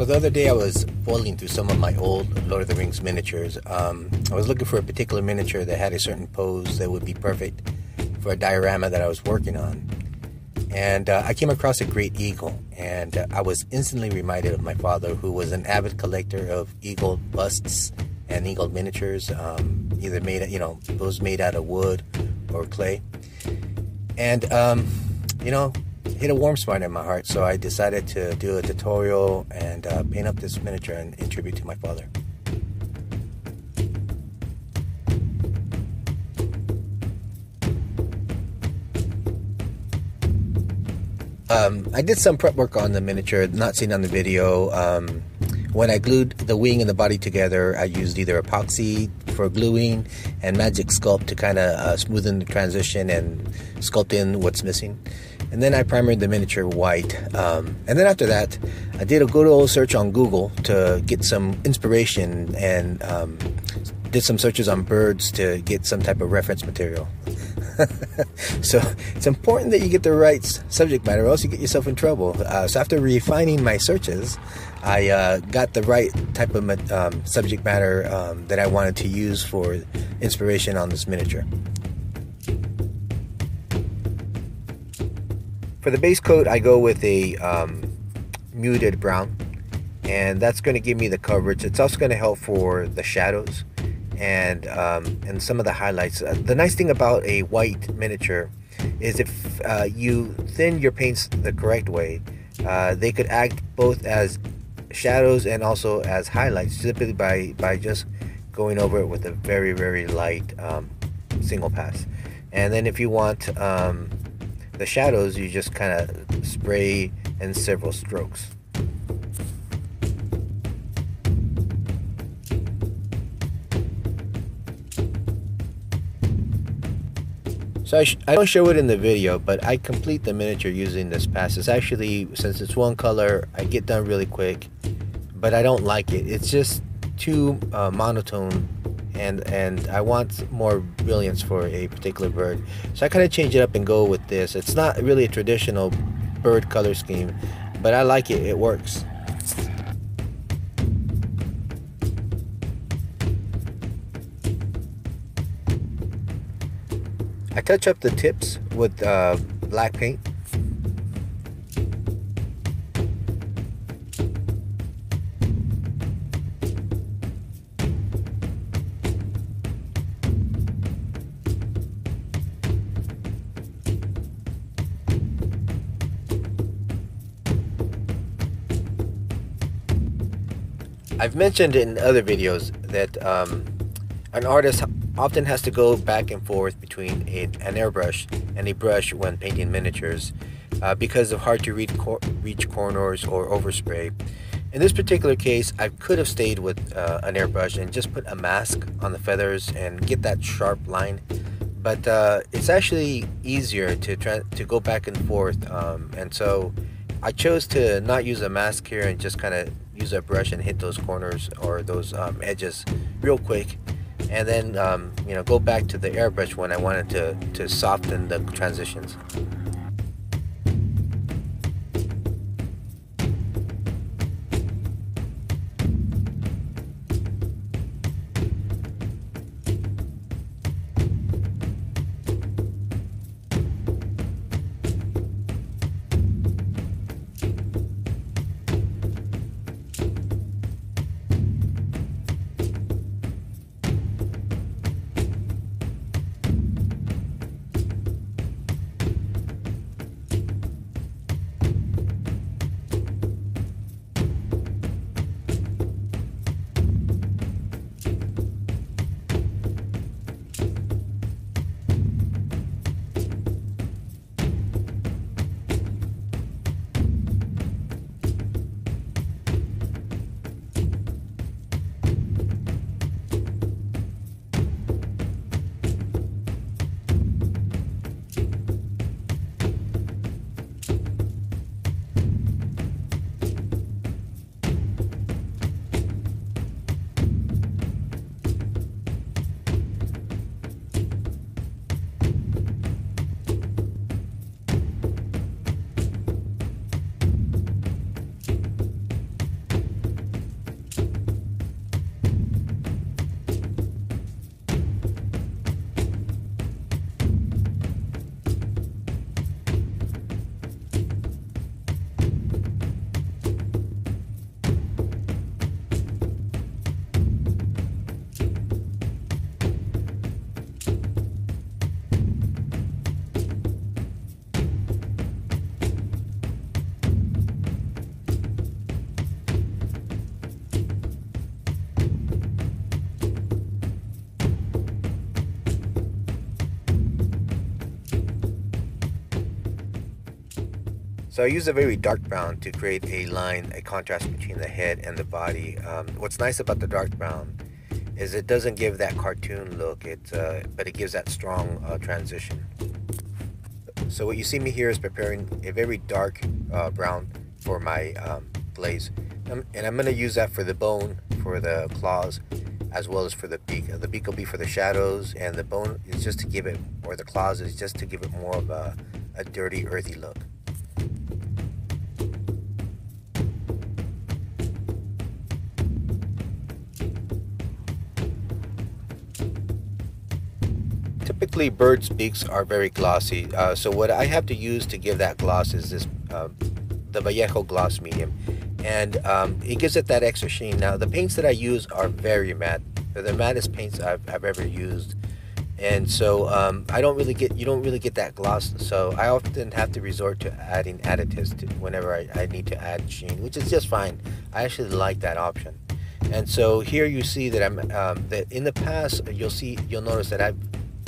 So the other day I was foiling through some of my old Lord of the Rings miniatures. I was looking for a particular miniature that had a certain pose that would be perfect for a diorama that I was working on. And I came across a great eagle, and I was instantly reminded of my father, who was an avid collector of eagle busts and eagle miniatures, either made, those made out of wood or clay. And, hit a warm spot in my heart, so I decided to do a tutorial and paint up this miniature in tribute to my father. I did some prep work on the miniature, not seen on the video. When I glued the wing and the body together, I used either epoxy for gluing and magic sculpt to kind of smoothen the transition and sculpt in what's missing. And then I primered the miniature white. And then after that, I did a good old search on Google to get some inspiration and did some searches on birds to get some type of reference material. So it's important that you get the right subject matter, or else you get yourself in trouble. So after refining my searches, I got the right type of subject matter that I wanted to use for inspiration on this miniature. For the base coat, I go with a muted brown, and that's going to give me the coverage. It's also going to help for the shadows and some of the highlights. The nice thing about a white miniature is if you thin your paints the correct way, they could act both as shadows and also as highlights, simply by just going over it with a very, very light single pass. And then if you want the shadows, you just kind of spray in several strokes. So I don't show it in the video, but I complete the miniature using this pass. It's actually, since it's one color, I get done really quick, but I don't like it. It's just too monotone, and I want more brilliance for a particular bird. So I kind of change it up and go with this. It's not really a traditional bird color scheme, but I like it. It works. I touch up the tips with black paint. I've mentioned in other videos that an artist often has to go back and forth between an airbrush and a brush when painting miniatures because of hard to reach corners or overspray. In this particular case, I could have stayed with an airbrush and just put a mask on the feathers and get that sharp line, but it's actually easier to go back and forth, and so I chose to not use a mask here and just kind of use a brush and hit those corners or those edges real quick, and then go back to the airbrush when I wanted to soften the transitions. So I use a very dark brown to create a line, a contrast between the head and the body. What's nice about the dark brown is it doesn't give that cartoon look, but it gives that strong transition. So what you see me here is preparing a very dark brown for my glaze. And I'm going to use that for the bone, for the claws, as well as for the beak. The beak will be for the shadows, and the bone is just to give it, or the claws is just to give it more of a dirty, earthy look. Typically, birds' beaks are very glossy, so what I have to use to give that gloss is this the Vallejo gloss medium, and it gives it that extra sheen. Now, the paints that I use are very matte. They're the mattest paints I've ever used, and so you don't really get that gloss. So I often have to resort to adding additives whenever I need to add sheen, which is just fine. I actually like that option. And so here you see that that in the past you'll notice that I've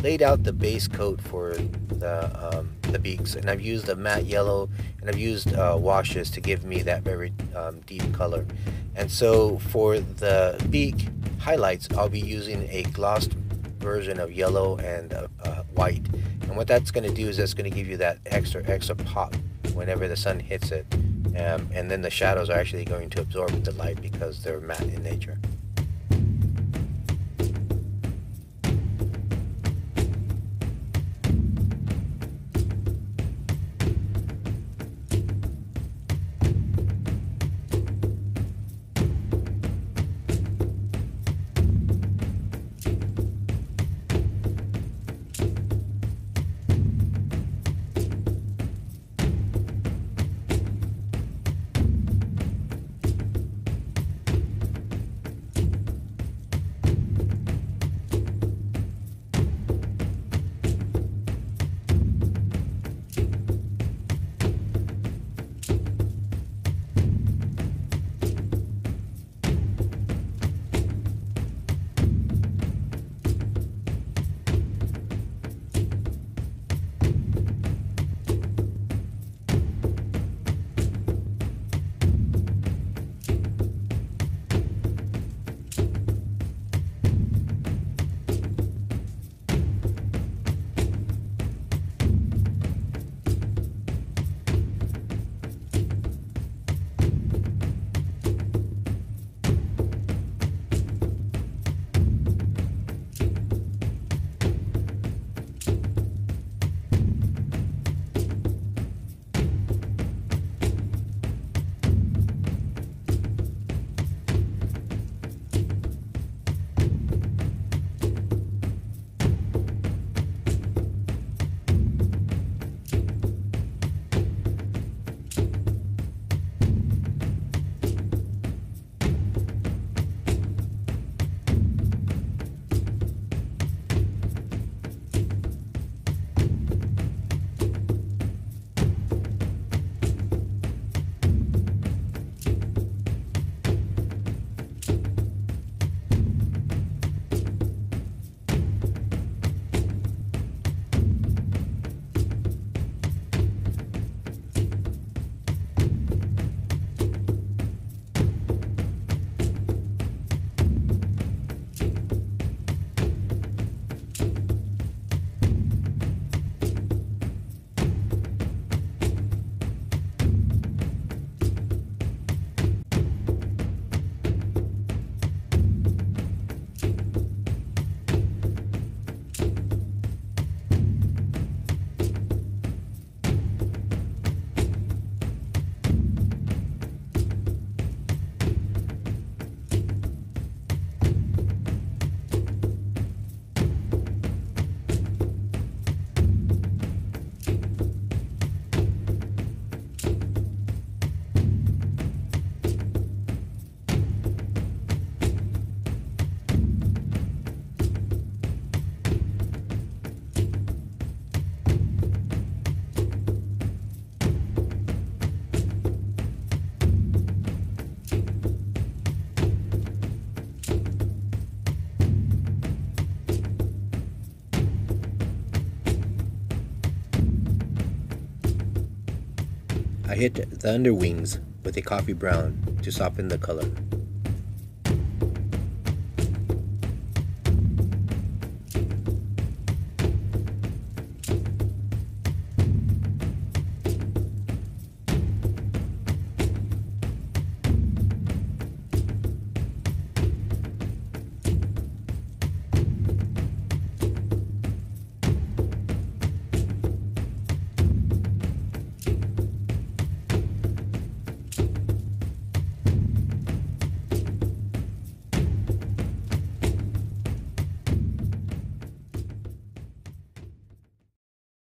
laid out the base coat for the beaks, and I've used a matte yellow, and I've used washes to give me that very deep color. And so for the beak highlights, I'll be using a glossed version of yellow and white, and what that's going to do is that's going to give you that extra pop whenever the sun hits it, and then the shadows are actually going to absorb the light because they're matte in nature. I hit the underwings with a coffee brown to soften the color.